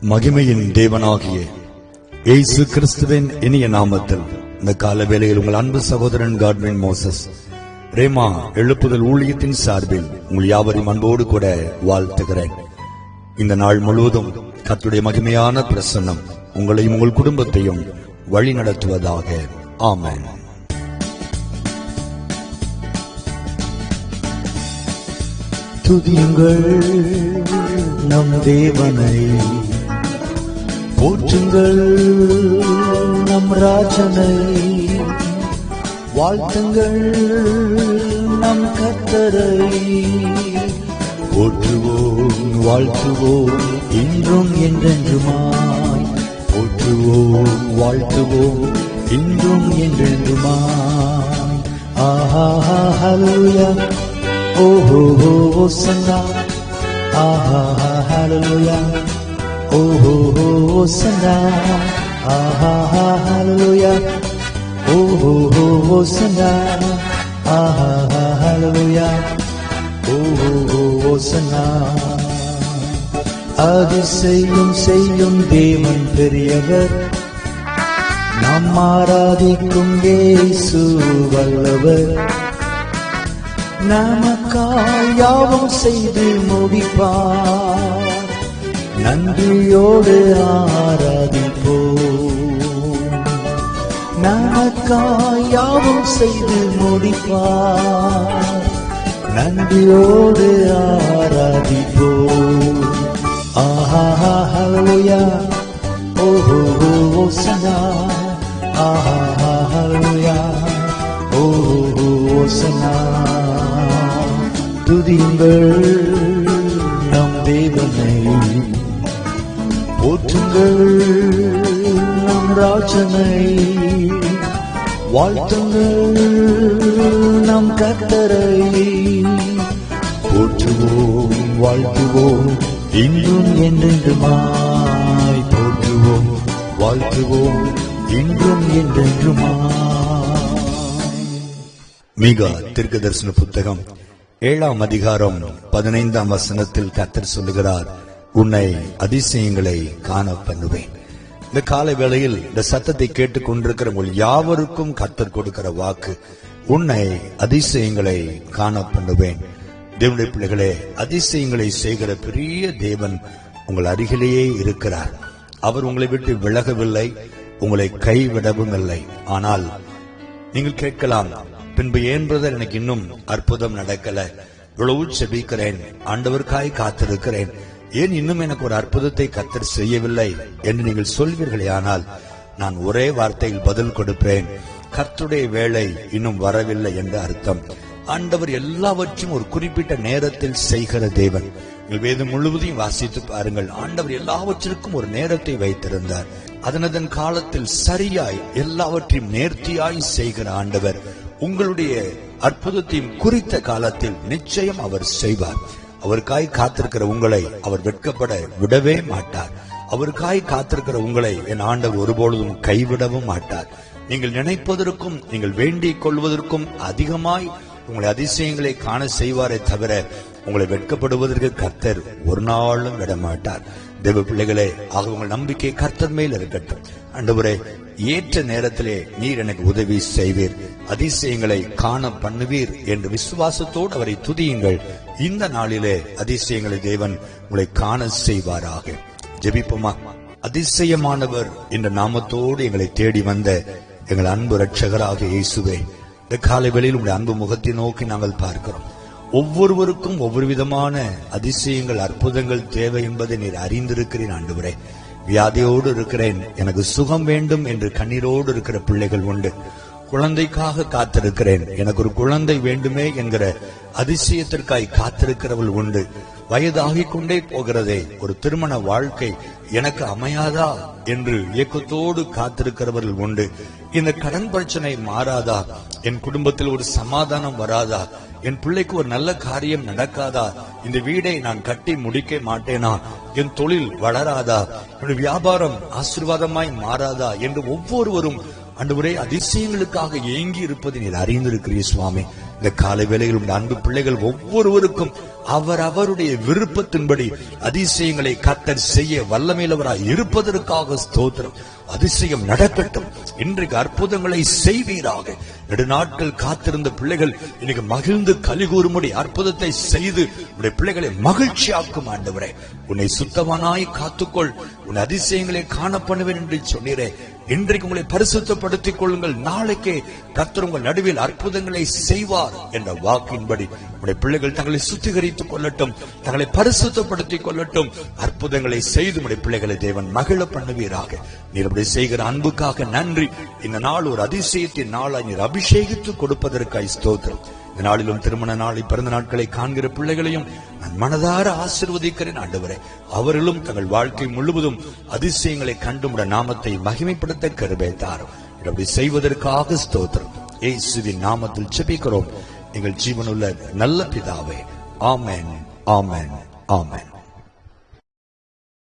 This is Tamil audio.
மகிமையின் தேவனாகிய இயேசு கிறிஸ்துவின் இனிய நாமத்தில் இந்த கால வேளையில் உங்கள் அன்பு சகோதரன் காட்வின் மோசஸ் ரேமா எழுப்புதல் ஊழியத்தின் சார்பில் உங்கள் யாவரையும் அன்போடு கூட வாழ்த்துகிறேன். இந்த நாள் முழுவதும் கர்த்தருடைய மகிமையான பிரசன்னம் உங்களையும் உங்கள் குடும்பத்தையும் வழி நடத்துவதாக. ஆமென். துதியுங்கள் நம் தேவனை, போற்றுங்கள் நம் ராஜனை, வாழ்த்துங்கள் நம் கர்த்தரை. போற்றுவோம் வாழ்த்துவோம் இன்றும் என்றென்றுமாய், போற்றுவோம் வாழ்த்துவோம் இன்றும் என்றென்றுமாய். ஆஹா ஹல்லேலூயா, ஓஹோ ஹோசன்னா, ஆஹா ஹல்லேலூயா, ஓஹோ ஹோசன்னா, ஆஹா ஹல்லேலூயா, ஓஹோ ஹோசன்னா, ஆஹா ஹல்லேலூயா, ஓஹோ ஹோசன்னா. அதிசயம் செய்யும் தேவன் பெரியவர், நாம் ஆராதிக்கும் இயேசு வல்லவர். நமக்காய் யாவும் செய்து முடிப்பார், நன்றியோடு ஆராதிப்போம். நமக்காய் யாவும் செய்து முடிப்பார், நன்றியோடு ஆராதிப்போம். ஆஹா ஹல்லேலூயா, ஓஹோ ஹோசன்னா, ஆஹா ஹல்லேலூயா, ஓஹோ ஹோசன்னா. துதியுங்கள் நம் தேவனை, போற்றுங்கள் நம் ராஜனை, வாழ்த்துங்கள் நம் கர்த்தரை. போற்றுவோம் வாழ்த்துவோம் இன்றும் என்றென்றுமாய், போற்றுவோம் வாழ்த்துவோம் இன்றும் என்றென்றுமாய். மீகா தீர்க்கதரிசன புத்தகம் 7ஆம் அதிகாரம் 15ஆம் வசனத்தில் கர்த்தர் சொல்லுகிறார், உன்னை அதிசயங்களை காண பண்ணுவேன். இந்த காலை வேளையில் இந்த சத்தத்தை கேட்டுக் கொண்டிருக்கிற உங்கள் யாவருக்கும் கர்த்தர் கொடுக்கிற வாக்கு, உன்னை அதிசயங்களை காண பண்ணுவேன். தேவனுடைய பிள்ளைகளே, அதிசயங்களை செய்கிற பெரிய தேவன் உங்கள் அருகிலேயே இருக்கிறார். அவர் உங்களை விட்டு விலகவில்லை, உங்களை கைவிடவும் இல்லை. ஆனால் நீங்கள் கேட்கலாம், பின்பு ஏன் பிரதர் எனக்கு இன்னும் அற்புதம் நடக்கல, இவ்வளவு செபிக்கிறேன், ஆண்டவருக்காய் காத்திருக்கிறேன், ஏன் இன்னும் எனக்கு ஒரு அற்புதத்தை கர்த்தர் செய்யவில்லை என்று நீங்கள் சொல்வீர்களே. ஆனால் நான் ஒரே வார்த்தையில் பதில் கொடுப்பேன், கர்த்தருடைய வேளை இன்னும் வரவில்லை என்று அர்த்தம். ஆண்டவர் எல்லாவற்றையும் ஒரு குறிப்பிட்ட நேரத்தில் செய்கிற தேவன். வேதம் முழுவதையும் வாசித்து பாருங்கள், ஆண்டவர் எல்லாவற்றிற்கும் ஒரு நேரத்தை வைத்திருந்தார். அதனதன் காலத்தில் சரியாய் எல்லாவற்றையும் நேர்த்தியாய் செய்கிற ஆண்டவர் உங்களுடைய அற்புதத்தையும் குறித்த காலத்தில் நிச்சயம் அவர் செய்வார். அவருக்காய் காத்திருக்கிற உங்களை அவர் வெட்கப்பட விடவே மாட்டார். அவருக்காய் காத்திருக்கிற உங்களை என் ஆண்டவர் ஒருபொழுதும் கைவிடவும் மாட்டார். நீங்கள் நினைப்பதற்கும் நீங்கள் வேண்டிக் கொள்வதற்கும் அதிகமாய் உங்களை அதிசயங்களை காண செய்வாரே தவிர உங்களை வெட்கப்படுவதற்கு கர்த்தர் ஒரு நாளும் விடமாட்டார். தேவ பிள்ளைகளே, ஆக உங்கள் நம்பிக்கை கர்த்தர் மேல் இருக்கட்டும். ஆண்டவரே, ஏற்ற நேரத்திலே நீர் எனக்கு உதவி செய்வீர், அதிசயங்களை காண பண்ணுவீர் என்று விசுவாசத்தோடு அவரை துதியுங்கள். இந்த நாளிலே அதிசயங்களை தேவன் உங்களை காண செய்வாராக. ஜெபிப்போமா. அதிசயமானவர் என்ற நாமத்தோடு எங்களை தேடி வந்த எங்கள் அன்பு இரட்சகராக இயேசுவே, இந்த காலை வேளையில் உங்களுடைய அன்பு முகத்தை நோக்கி நாங்கள் பார்க்கிறோம். ஒவ்வொருவருக்கும் ஒவ்வொரு விதமான அதிசயங்கள் அற்புதங்கள் தேவை என்பதை நீர் அறிந்திருக்கிறேன். ஆண்டவரே, வியாதியோடு இருக்கிறேன், எனக்கு சுகம் வேண்டும் என்று கண்ணீரோடு இருக்கிற பிள்ளைகள் உண்டு. குழந்தைக்காக காத்திருக்கிறேன், எனக்கு ஒரு குழந்தை வேண்டுமே என்கிற அதிசயத்திற்காய் காத்திருக்கிறவள் உண்டு. வயதாகிக் கொண்டே போகிறதே, ஒரு திருமண வாழ்க்கை எனக்கு அமையாதா என்று ஏக்கத்தோடு காத்திருக்கிறவர்கள் உண்டு. இந்த கடன் பிரச்சனை மாறாதா, என் குடும்பத்தில் ஒரு சமாதானம் வராதா, என் பிள்ளைக்கு ஒரு நல்ல காரியம் நடக்காதா, இந்த வீடை நான் கட்டி முடிக்க மாட்டேனா, என் தொழில் வளராதா, என்னுடைய வியாபாரம் ஆசீர்வாதமாய் மாறாதா என்று ஒவ்வொருவரும் ஆண்டவரே அதிசயங்களுக்காக ஏங்கி இருப்பதை நீர் அறிந்திருக்கிறீர் சுவாமி. இந்த காலை வேளையில் உள்ள அன்பு பிள்ளைகள் ஒவ்வொருவருக்கும் அவருடைய விருப்பத்தின்படி அதிசயங்களை கர்த்தர் செய்ய வல்லமையுள்ளவராய் இருப்பதற்காக ஸ்தோத்திரம். அதிசயம் நடக்கட்டும். இன்றைக்கு அற்புதங்களை செய்வீராக. நெடுநாட்கள் காத்திருந்த பிள்ளைகள் இன்னைக்கு மகிழ்ந்து கலிகூறும்படி அற்புதத்தை செய்து உடைய பிள்ளைகளை மகிழ்ச்சியாக்கும். ஆண்டவரே, உன்னை சுத்தமானாய் காத்துக்கொள், உன் அதிசயங்களை காணப்படுவேன் என்று சொன்னீரே. இன்றைக்கு உங்களை பரிசுத்தப்படுத்திக் கொள்ளுங்கள். நாளைக்கே கர்த்தர் உங்கள் நடுவில் அற்புதங்களை செய்வார் என்ற வாக்கின்படி உடைய பிள்ளைகள் தங்களை சுத்திகரித்துக் கொள்ளட்டும், தங்களை பரிசுத்தப்படுத்திக் கொள்ளட்டும். அற்புதங்களை செய்து உடைய பிள்ளைகளை தேவன் மகிழ பண்ணுவீராக. நீர் அப்படி செய்கிற அன்புக்காக நன்றி. இந்த நாள் ஒரு அதிசயத்தின் நாளாய் நீர் அபிஷேகித்து கொடுப்பதற்காய் ஸ்தோத்திரம். இந்த நாளிலும் திருமண நாளை, பிறந்த நாட்களை காண்கிற பிள்ளைகளையும் நான் மனதார ஆசீர்வதிக்கிறேன். ஆண்டவரே, அவர்களும் தங்கள் வாழ்க்கை முழுவதும் அதிசயங்களை கண்டுமுட நாமத்தை மகிமைப்படுத்த கிருபை தாரும். அப்படி செய்வதற்காக ஸ்தோத்திரம். இயேசுவின் நாமத்தில் ஜெபிக்கிறோம் எங்கள் ஜீவனுள்ள நல்ல பிதாவே. ஆமென், ஆமென், ஆமென்.